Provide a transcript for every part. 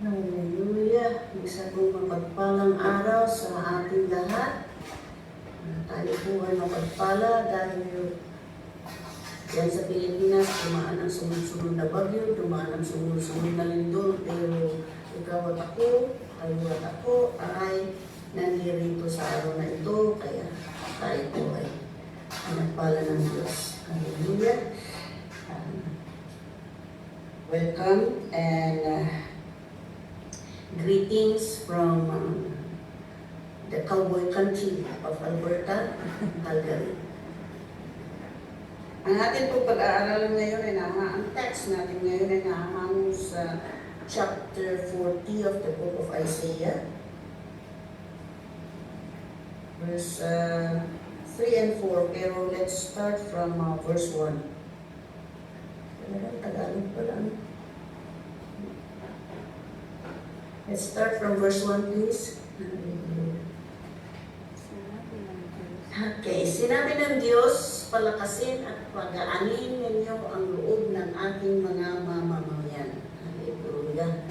Hallelujah! Isa pong mapagpalang araw sa ating lahat. Tayo po ay mapagpala dahil yan sa Pilipinas, dumaan ang sunod-sunod na bagyo, dumaan ang sunod-sunod na lindol, pero ikaw at ako, kayo at ako ay nandirito sa araw na ito, kaya tayo po ay pinagpala ng Diyos. Hallelujah! Welcome and greetings from the cowboy country of Alberta, Calgary. Ang ating po pag-aaralan ngayon ay ang text natin ngayon ay nahahang sa chapter 40 of the book of Isaiah. Verse 3 and 4, pero let's start from verse 1. Tagalog pa lang. Let's start from verse 1, please. Okay, sinabi ng Diyos, palakasin at pagaanin ninyo ang loob ng ating mga mamamayan. Hallelujah.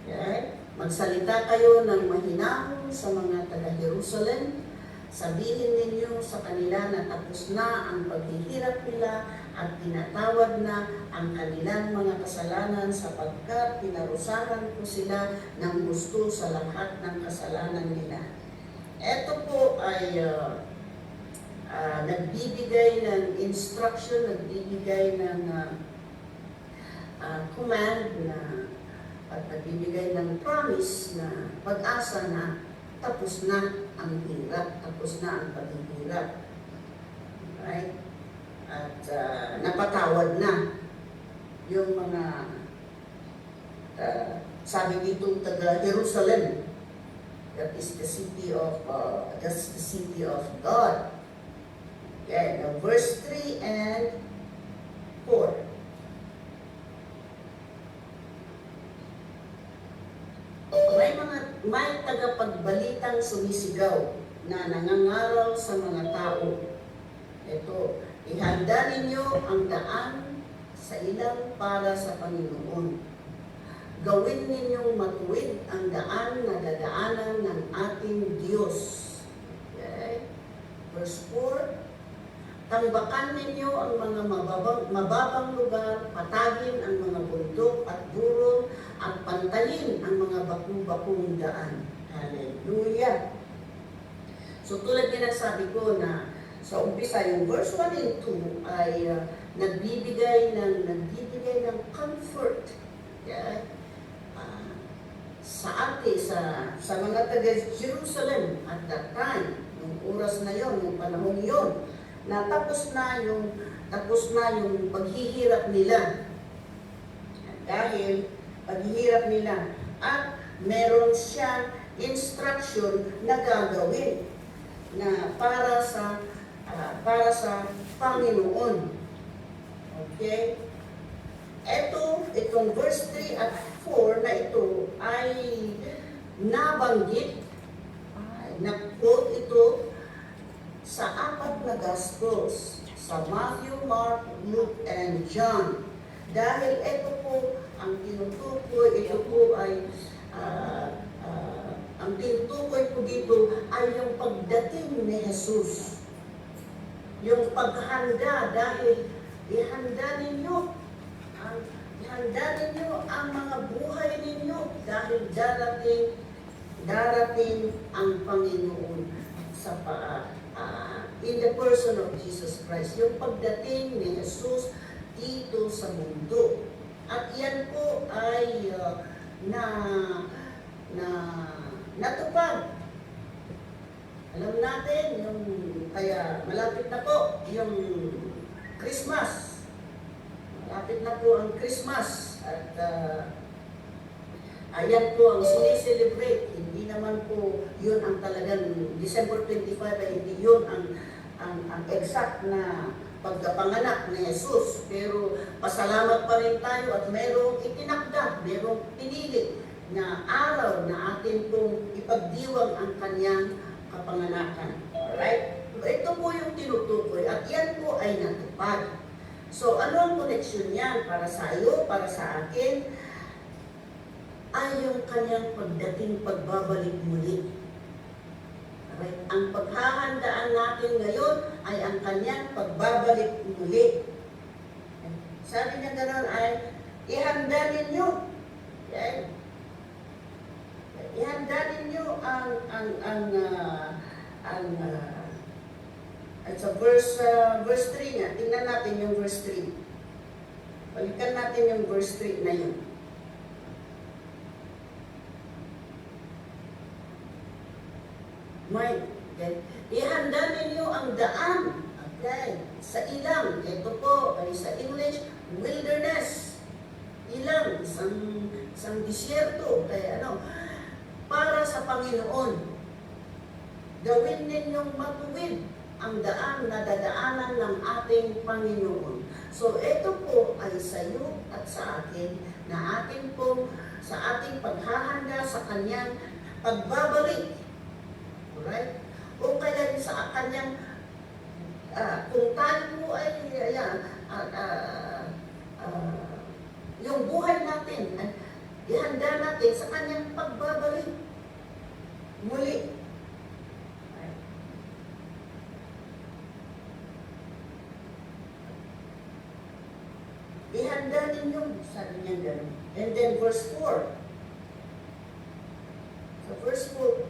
Okay? Magsalita kayo ng mahinahon sa mga taga-Jerusalem. Sabihin ninyo sa kanila na tapos na ang paghihirap nila at tinatawad na ang kanilang mga kasalanan sapagkat pinarusahan ko sila ng gusto sa lahat ng kasalanan nila. Ito po ay nagbibigay ng instruction, nagbibigay ng command na at nagbibigay ng promise na pag-asa na tapos na ang hirap, tapos na ang paghihirap. Right? At napatawad na yung mga sabi dito taga Jerusalem, that is the city of God. Okay, now verse 3 and 4. May tagapagbalitang sumisigaw na nangangaral sa mga tao. Ito, ihanda ninyo ang daan sa ilang para sa Panginoon. Gawin ninyong matuwid ang daan na dadaanan ng ating Diyos. Okay? Verse 4, tambakan ninyo ang mga mababang lugar, patagin ang mga bundok at burol, at pantayin ang mga baku-bakong daan. Hallelujah! So tulad din ang sabi ko na sa umpisa, yung verse 1 and 2 ay nagbibigay ng comfort. Yeah? Sa atin, sa mga taga-Jerusalem at that time, yung oras na yon, yung panahon yon, na tapos na yung paghihirap nila. Dahil paghihirap nila at meron siyang instruction na gagawin na para sa Panginoon. Okay? Itong verse 3 at 4 na ito ay nabanggit, na-quote ito sa apat na Gospels, sa Matthew, Mark, Luke, and John. Dahil ito po ang tinutukoy, ang tinutukoy po dito ay yung pagdating ni Jesus. Yung paghanda, dahil ihanda ninyo ang mga buhay ninyo dahil darating ang Panginoon sa in the person of Jesus Christ. Yung pagdating ni Jesus dito sa mundo. At yan po ay natupad. Alam natin, kaya malapit na po yung Christmas. Malapit na po ang Christmas. At ayan po ang sineselebrate. Hindi naman po yun ang talagang December 25 ay hindi yun ang exact na pagkapanganak ni Jesus. Pero pasalamat pa rin tayo at merong itinakda, merong pinili na araw na atin pong ipagdiwang ang kanyang kapanganakan. Alright? Ito po yung tinutukoy at yan po ay natupad. So ano ang connection niyan para sa iyo, para sa akin? ay yung kanyang pagdating, pagbabalik muli. Alright? Ang paghahandaan natin ngayon ay ang kanyang pagbabalik muli. Sabi niya gano'n ay, ihanda ninyo. Okay? Ihanda ninyo at sa verse 3 nga, tingnan natin yung verse 3. Balikan natin yung verse 3 na yun. Okay. Ihanda ninyo ang daan. Okay. Sa ilang, ito po ay sa English, wilderness. Ilang, isang disyerto. Kaya para sa Panginoon. Gawin ninyong matuwid ang daan na dadaanan ng ating Panginoon. So, ito po ay sa iyo at sa akin na atin po sa ating paghahanda sa kanyang pagbabalik. Alright? O kaya sa kanyang, kung tayo po ay, yung buhay natin, ihanda natin sa kanyang pagbabalik. Muli. Ihanda ninyo, sabi niya gano'n. And then verse 4. So verse 4,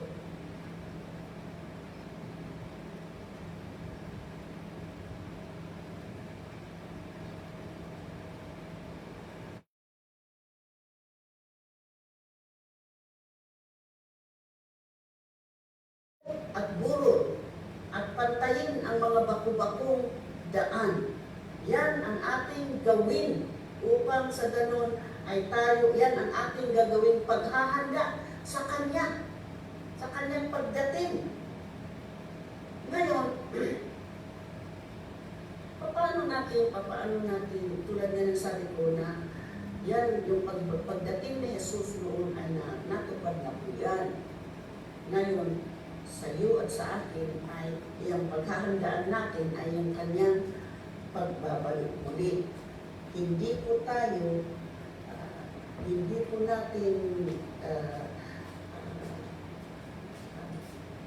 at burol at pantayin ang mga baku-bakong daan. Yan ang ating gawin upang sa ganun ay tayo, yan ang ating gagawin paghahanda sa Kanya, sa Kanyang pagdating. Ngayon, paano natin, tulad nga ng sabi ko na, yan yung pagdating ni Jesus noon ay natupad na po yan. Ngayon, sa iyo at sa akin ay yung paghahandaan natin ay yung kanyang pagbabalik muli. Hindi po tayo, hindi po natin,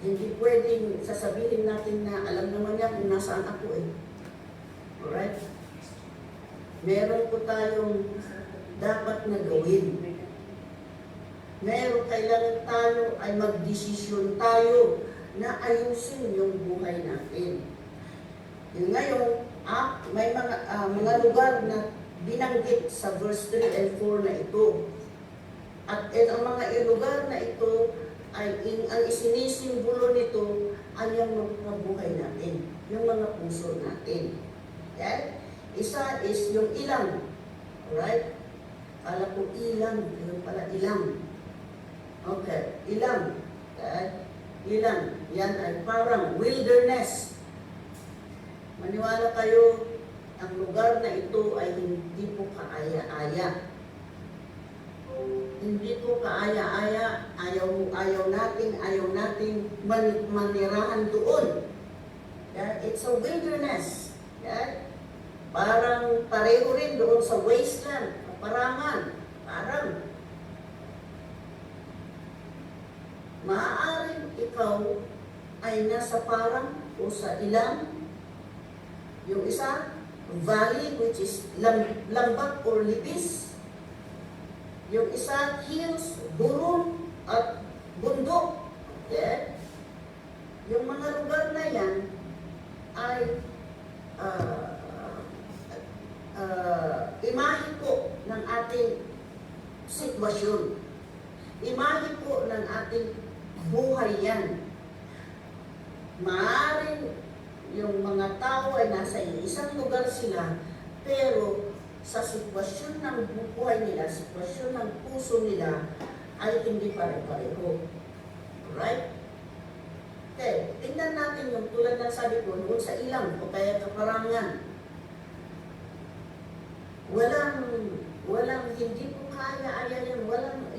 hindi pwedeng sasabihin natin na alam naman niya kung nasaan ako eh. Alright? Meron po tayong dapat na gawin. Meron kailangan tayo ay magdesisyon tayo na ayusin yung buhay natin. Yung ngayon, may mga lugar na binanggit sa verse 3 and 4 na ito. At ang mga lugar na ito ay ang isinisimbolo nito ay yung mga buhay natin, yung mga puso natin. Okay? Isa is yung ilang. Alright? Kala ko ilang, yung pala ilang. Okay, ilang. Okay? Ilang. Yan ay parang wilderness. Maniwala kayo, ang lugar na ito ay hindi po kaaya-aya. Hindi po kaaya-aya. Ayaw nating manirahan doon. Okay? It's a wilderness. Okay? Parang pareho rin doon sa wasteland, parangan. Parang maaaring ikaw ay nasa parang o sa ilang. Yung isa, valley, which is lambat or libis. Yung isa, hills, burol at bundok. Okay? Yung mga lugar na yan ay imahe po ng ating sitwasyon. Imahe po ng ating buhay yan. Maaaring yung mga tao ay nasa isang lugar sila, pero sa sitwasyon ng buhay nila, sitwasyon ng puso nila, ay hindi pare-pareho. Alright? Okay, tingnan natin yung tulad ng sabi ko, noon sa ilang o kaya kaparangan. Walang hindi po kaya-aya yan.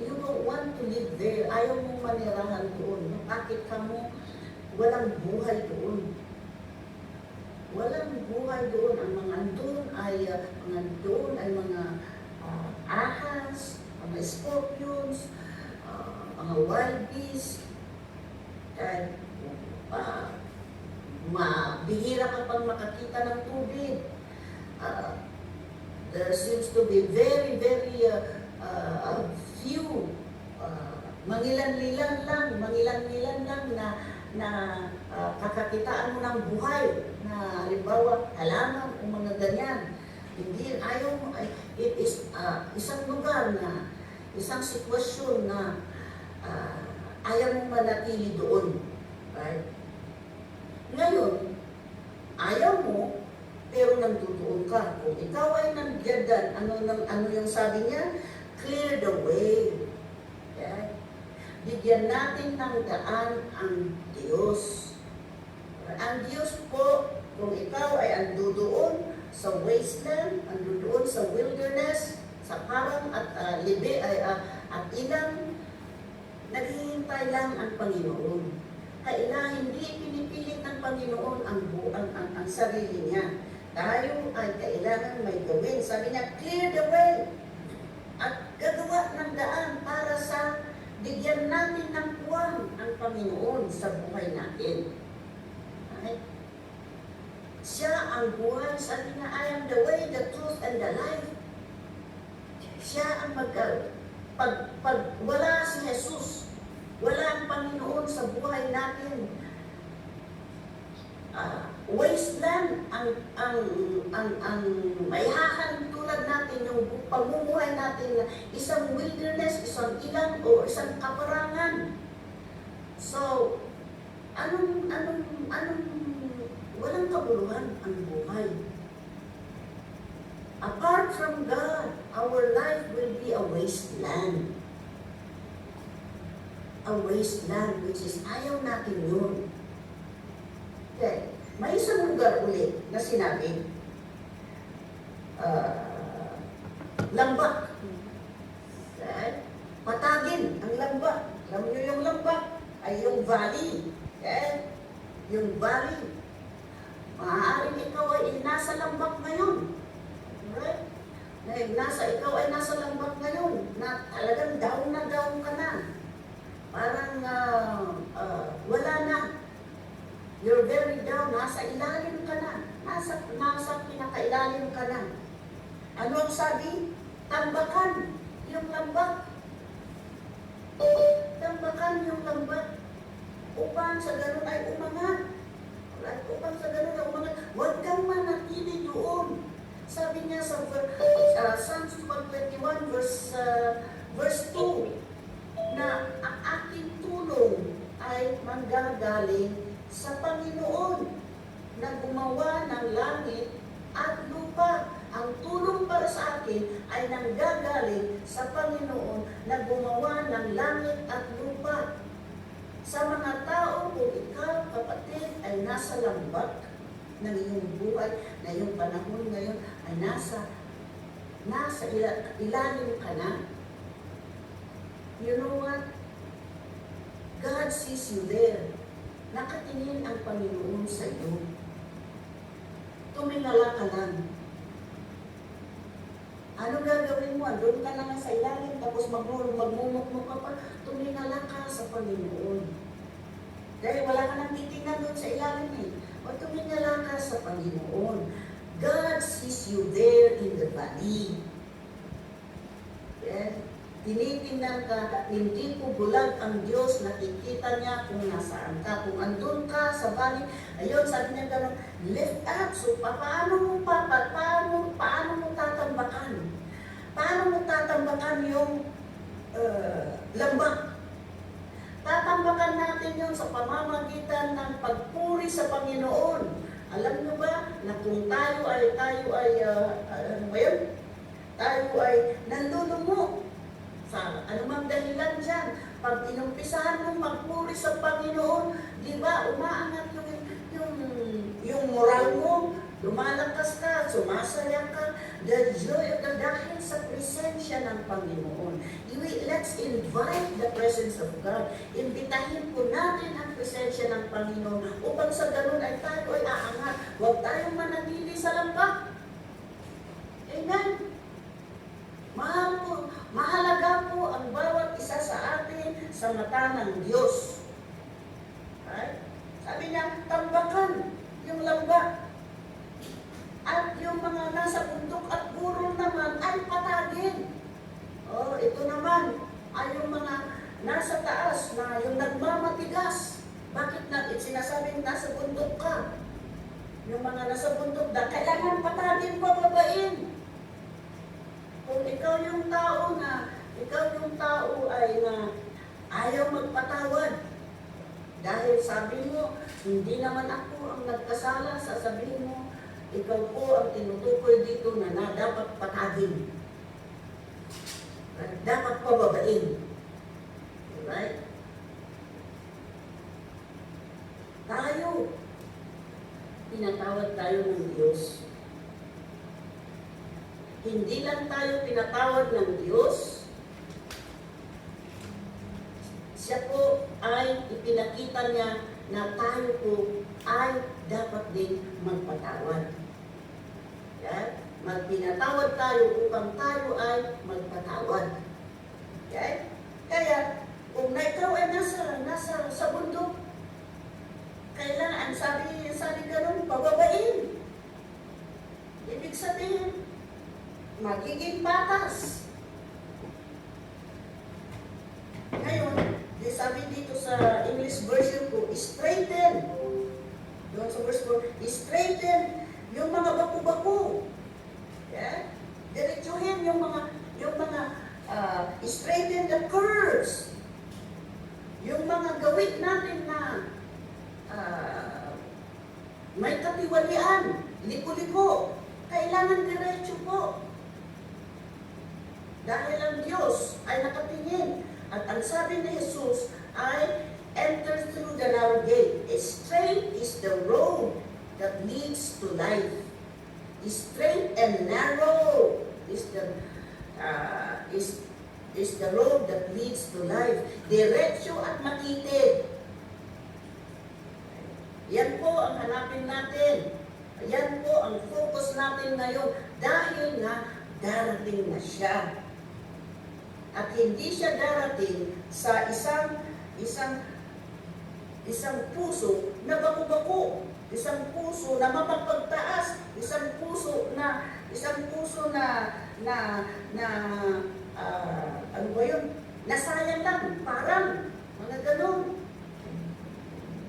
You don't want to live there. Ayaw mong manirahan doon. Bakit ka mo? Walang buhay doon. Walang buhay doon. Ang mga doon ay mga ahas, mga scorpions, mga wild beasts, kahit bihira ka pang makakita ng tubig. There seems to be very few, mangilan-ilan lang na kakakitaan mo ng buhay na halimbawa halaman o mga ganyan. Hindi, ayaw mo, it is isang lugar na, isang sitwasyon na ayaw mo manatili doon. Right? Ngayon, ayaw mo, pero nandudoon ka. Kung ikaw ay nandiyan, ano yung sabi niya? Clear the way. Okay? Bigyan natin ng daan ang Diyos. Ang Diyos po, kung ikaw ay andudoon sa wasteland, andudoon sa wilderness, sa parang at ilang, naghihintay lang ang Panginoon. Kaya hindi pinipilit ng Panginoon ang sarili niya. Tayo ay kailangan may gawin. Sabi niya, clear the way. At gagawa ng daan para sa bigyan natin ng puwang ang Panginoon sa buhay natin. Okay? Siya ang buhay. Sabi niya, I am the way, the truth, and the life. Siya ang pag wala si Jesus, wala ang Panginoon sa buhay natin. Wasteland ang maihahalin tulad natin yung pamumuhay natin na isang wilderness, isang ilang o isang kaparangan. So, walang kabuluhan ang buhay. Apart from God, our life will be a wasteland. A wasteland, which is ayaw natin yun. Okay. May isang lugar ulit na sinabi, lambak. Okay. Patagin ang lambak. Alam niyo yung lambak ay yung valley. Okay. Yung valley. Maaaring ikaw ay nasa lambak ngayon. Right? Ikaw ay nasa lambak ngayon na talagang down na down ka na. Parang wala na. You're very down. Nasa ilalim ka na. Nasa pinakailalim ka na. Ano ang sabi? Tambakan yung lambak. Tambakan yung lambak. Upang sa ganun ay umangat. Right? Upang sa ganun ay umangat. Huwag kang manatili doon. Sabi niya sa Psalms 121 verse 2 na ang aking tulong ay manggagaling sa Panginoon na gumawa ng langit at lupa. Ang tulong para sa akin ay nanggagaling sa Panginoon na gumawa ng langit at lupa. Sa mga tao, kung ikaw, kapatid, ay nasa lambak ng iyong buhay, na iyong panahon ngayon, ay nasa ilalim ka na. You know what? God sees you there. Nakatingin ang Panginoon sa iyo. Tumingala ka lang. Ano gagawin mo? Doon ka lang sa ilalim, tapos magmumukmuk ka pa. Tumingala ka sa Panginoon. Dahil wala ka nang titingnan doon sa ilalim eh. O tumingala ka sa Panginoon. God sees you there in the valley. Yeah. Tinitingnan ka, hindi po bulag ang Diyos, nakikita niya kung nasaan ka. Kung andun ka sa valley, ayun, sabi niya gano'n, lift up. So, paano mo tatambakan? Paano mo tatambakan yung lambak? Tatambakan natin yun sa pamamagitan ng pagpuri sa Panginoon. Alam niyo ba na kung tayo ay nandudungo sa anumang dahilan dyan, pag inumpisahan mong magpuri sa Panginoon, di ba, umaangat yung moral mo, lumalakas ka, sumasaya ka, the joy of the dahil sa presensya ng Panginoon. Let's invite the presence of God. Imbitahin po natin ang presensya ng Panginoon upang sa ganun ay tayo ay aangat. Huwag tayong manatili sa lambak. Amen. Mahalaga po sa mata ng Diyos. Right? Sabi niya, tambakan yung lamba. At yung mga nasa bundok at burol naman ay patagin. Oh, ito naman ay yung mga nasa taas na yung nagmamatigas. Bakit na sinasabing nasa bundok ka? Yung mga nasa bundok na kailangan patagin, pababain. Kung ikaw yung tao ay na ayaw magpatawad. Dahil sabi mo, hindi naman ako ang nagkasala, sasabihin mo, ikaw po ang tinutukoy dito na dapat patagin. Dapat pababain. Right? Tayo, pinatawad tayo ng Diyos. Hindi lang tayo pinatawad ng Diyos, siya po ay ipinakita niya na tayo po ay dapat din magpatawad. Okay? Magpinatawad tayo upang tayo ay magpatawad. Okay? Kaya, kung na ikaw ay nasa sa bundok, kailangan, sabi ganun, pababain. Ibig sabihin, magiging patas. Ngayon, sabi dito sa English version ko, straighten. Doon sa verse 4, straighten yung mga baku-baku. Yeah? Diretsuhin yung mga straighten the curves. Yung mga gawin natin na may katiwalian, lipo-lipo, kailangan diretso po. Dahil ang Diyos ay nakatingin. At ang sabi ni Jesus ay, enter through the narrow gate. Straight is the road that leads to life. Straight and narrow is the road that leads to life. Diretso at matitid. Yan po ang hanapin natin. Yan po ang focus natin ngayon. Dahil nga, darating na siya. At hindi siya darating sa isang puso na baku-baku, isang puso na mapagpagtaas, isang puso na ano ba yun? Nasayang lang, parang mga ganun.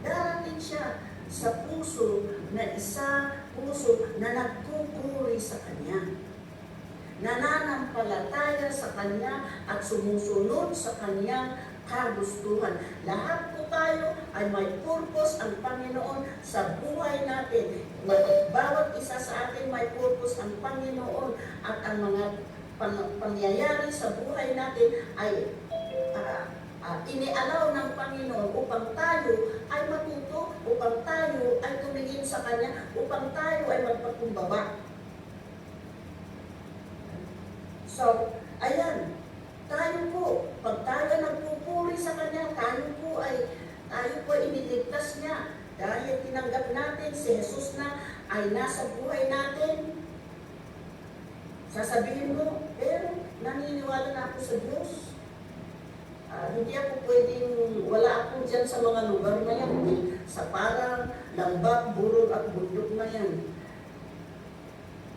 Darating siya sa puso na puso na nagpupuri sa Kanya, nananampalataya sa Kanya at sumusunod sa Kanyang kagustuhan. Lahat po tayo ay may purpose ang Panginoon sa buhay natin. Bawat isa sa atin may purpose ang Panginoon at ang mga pangyayari sa buhay natin ay inialaw ng Panginoon upang tayo ay matuto, upang tayo ay tumingin sa Kanya, upang tayo ay magpakumbaba. So, ayan, tayo po, pag tayo nagpupuri sa Kanya, tayo po ay iniligtas niya. Dahil tinanggap natin si Jesus na ay nasa buhay natin. Sasabihin mo, pero naniniwala na ako sa Diyos. Hindi ako pwedeng, wala ako dyan sa mga lugar na yan. Sa parang, lambak, burol at bundok na yan.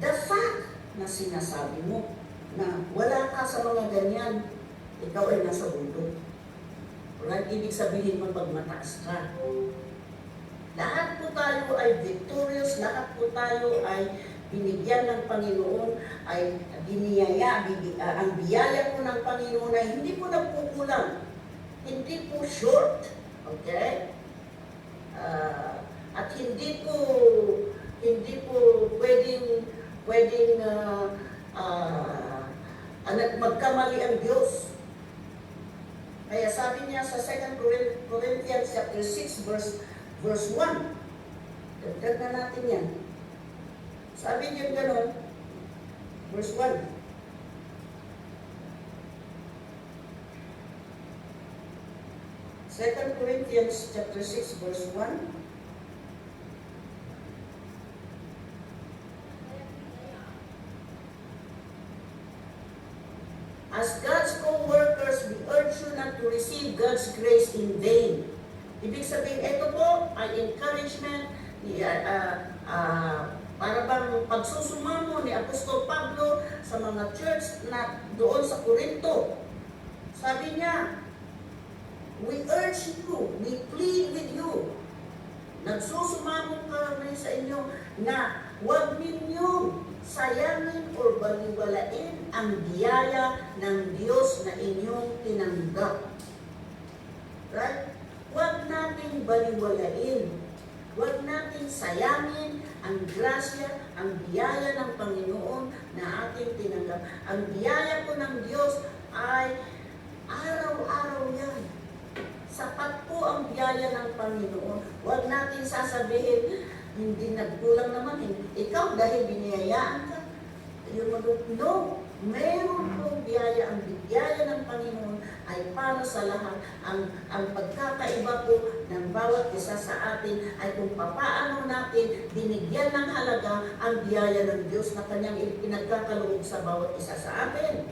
The fact na sinasabi mo na wala ka sa mga ganyan, ikaw ay nasa bundok. Right? Ibig sabihin mo pag mataas ka. Lahat po tayo ay victorious, lahat po tayo ay binigyan ng Panginoon, ay ang biyaya po ng Panginoon ay hindi po nagkukulang, hindi po short, okay? At hindi po pwedeng magkamali ang Diyos. Kaya sabi niya sa 2 Corinthians chapter 6 verse 1, dagdag na natin yan. Sabi niya gano'n, verse 1. Second Corinthians chapter 6 verse 1. As God's co-workers, we urge encourage you not to receive God's grace in vain. Ibig sabihin, ito po ay encouragement para bang pagsusumamo ni Apostol Pablo sa mga church na doon sa Corinto. Sabi niya, we urge you, we plead with you. Nagsusumamo kami sa inyo na huwag ninyong sayangin o baliwalain ang biyaya ng Diyos na inyong tinanggap. Right? Huwag nating baliwalain. Huwag nating sayangin ang grasya, ang biyaya ng Panginoon na ating tinanggap. Ang biyaya po ng Diyos ay araw-araw yan. Sapat po ang biyaya ng Panginoon. Huwag natin sasabihin, hindi nagkulang naman. Ikaw dahil biniyayaan ka. No, meron pong biyaya. Ang biyaya ng Panginoon ay para sa lahat. Ang pagkakaiba po ng bawat isa sa atin ay kung paano natin binigyan ng halaga ang biyaya ng Diyos na kanyang pinagkakaloob sa bawat isa sa atin.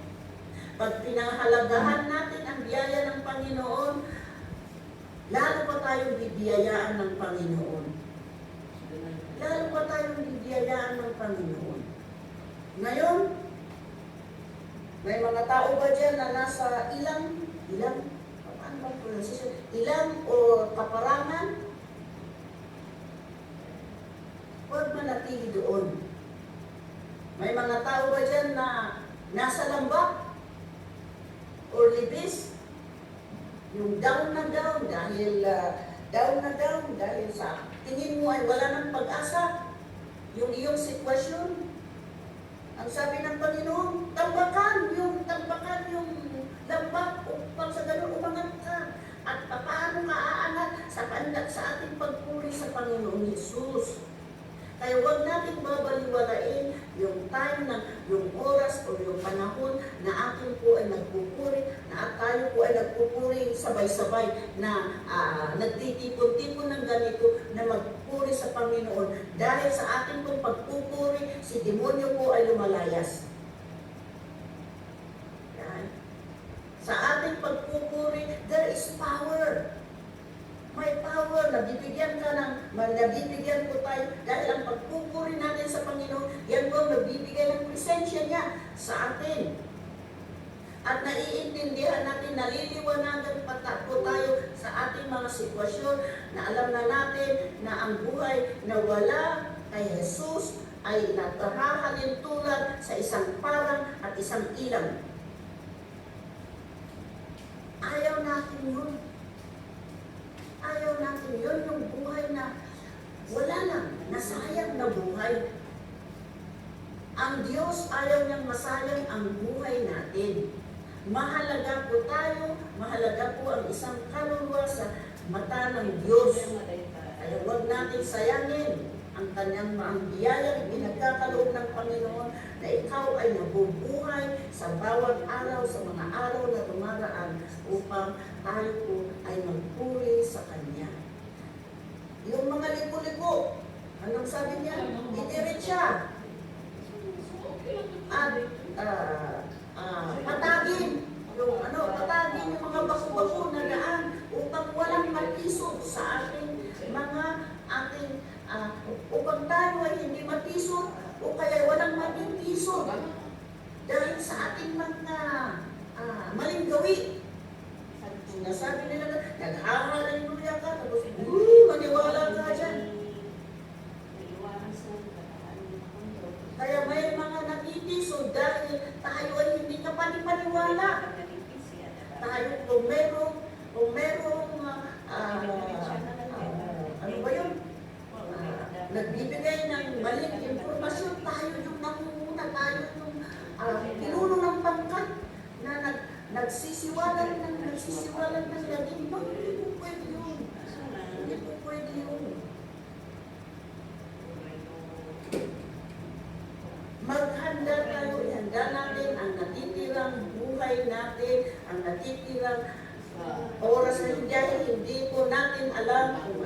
Pag pinahalagahan natin ang biyaya ng Panginoon, lalo pa tayong bibiyayaan ng Panginoon. Lalo pa tayong bibiyayaan ng Panginoon. Ngayon, may mga tao ba dyan na nasa ilang o kaparangan? Huwag manatili doon. May mga tao ba dyan na nasa lambak o libis? Yung down na down dahil sa tingin mo ay wala ng pag-asa. Yung iyong sitwasyon. Ang sabi ng Panginoon, tambakan yung lambak upang sa ganun umangat ka. At paano maaangat sa ating pagpuri sa Panginoon Hesus. Kaya huwag natin babaliwalain yung time yung oras o yung panahon na atin po ay nagpupuri, na tayo po ay nagpupuri sabay-sabay, na nagtitipon-tipon ng ganito na magpuri sa Panginoon. Dahil sa ating pong pagpupuri, si demonyo po ay lumalayas. Yan. Sa ating pagpupuri, there is power. May power, nabibigyan po tayo dahil ang pagpupuri natin sa Panginoon, yan po nabibigay ng presensya niya sa atin. At naiintindihan natin, naliliwanagan po tayo sa ating mga sitwasyon na alam na natin na ang buhay na wala kay Jesus ay natahahalin tulad sa isang parang at isang ilang. Ayaw natin yun. Ayaw natin yun, yung buhay na wala lang, nasayang na buhay. Ang Diyos ayaw niyang masayang ang buhay natin. Mahalaga po tayo, mahalaga po ang isang kaluluwa sa mata ng Diyos. Kaya huwag natin sayangin ang kanyang biyayang pinagkakaloob ng Panginoon na ikaw ay nabubuhay sa bawat araw, sa mga araw na dumaraan upang tayo po ay magpuri sa Kanya. Yung mga lipo-lipo, anong sabi niya? Itiritsa. At patagin. Patagin yung mga bako-bako na daan upang walang matisod sa ating upang tayo ay hindi matisod o kaya walang maging tisod dahil sa ating mga maling gawi. Nasabi nila, nag-hallelujah ka, tapos, maniwala ka dyan. Kaya may mga natitisod dahil tayo ay hindi ka panipaniwala. Tayo kung merong ano ba yun? Nagbibigay ng maling impormasyon, tayo yung nangunguna, tayo yung pinuno ng pangkat na nagsisiwalan ng laging. No, hindi po pwede yun. Hindi po pwede yun. Maghanda tayo, ihanda natin ang natitirang buhay natin, ang natitirang oras na hindi po natin alam kung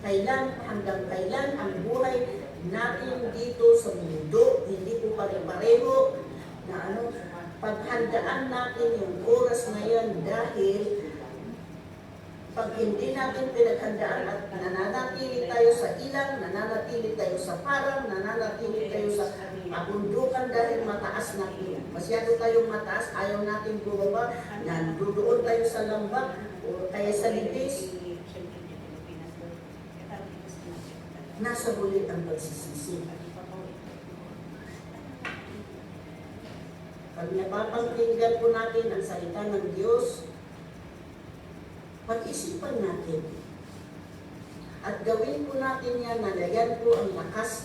hanggang kailan ang buhay natin dito sa mundo. Hindi po pare-pareho na paghandaan natin yung oras na yan dahil pag hindi natin pinaghandaan at nananatili tayo sa ilang, nananatili tayo sa parang, nananatili tayo sa kabundukan dahil mataas na po. Masyado tayong mataas, ayaw natin bumaba, nandoon tayo sa lambak o kaya sa libis. Nasa huli ang pagsisisi. Pag napapakinggan po natin ang salita ng Diyos, pag-isipan natin. At gawin po natin yan, nalayan po ang lakas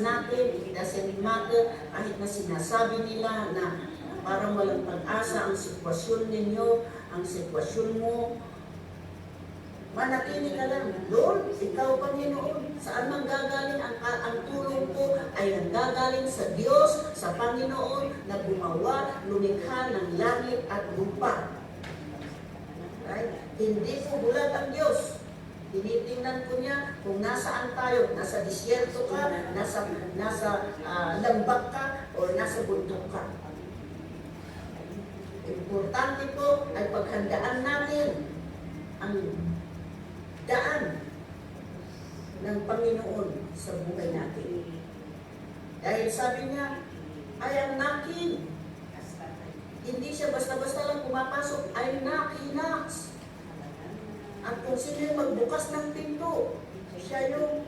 natin. It doesn't matter kahit na sinasabi nila na parang walang pag-asa ang sitwasyon ninyo, ang sitwasyon mo. Manatili ka lang. Lord, ikaw Panginoon, saan man gagaling ang tulong ko ay nanggagaling sa Diyos, sa Panginoon na gumawa, lumikha ng langit at lupa. Right? Hindi po bulag ang Diyos. Tinitingnan ko niya kung nasaan tayo, nasa disyerto ka, nasa lambak ka, o nasa bundok ka. Importante po ay paghandaan natin ang daan ng Panginoon sa buhay natin. Dahil sabi niya, I am knocking. Hindi siya basta-basta lang pumapasok. I knock, he knocks. At kung sino yung magbukas ng pinto, siya yung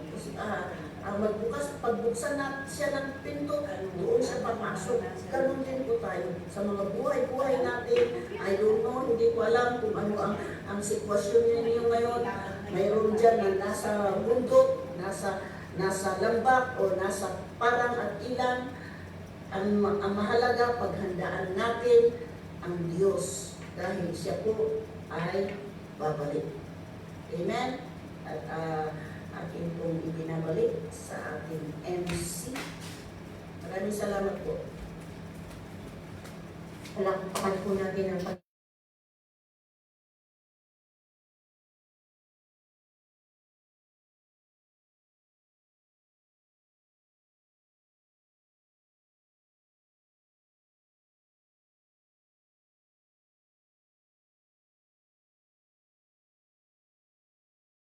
pagbuksan na siya ng pinto, doon siya papasok. Ganun din po tayo. Sa mga buhay-buhay natin, I don't know, hindi ko alam kung ano ang sitwasyon ninyo ngayon. Mayroon dyan na nasa bundok, nasa lambak, o nasa parang at ilan. Ang mahalaga, paghandaan natin ang Diyos dahil siya po ay babalik. Amen? At akin pong ibinabalik sa ating MC. Maraming salamat po. Palakpakan po natin ang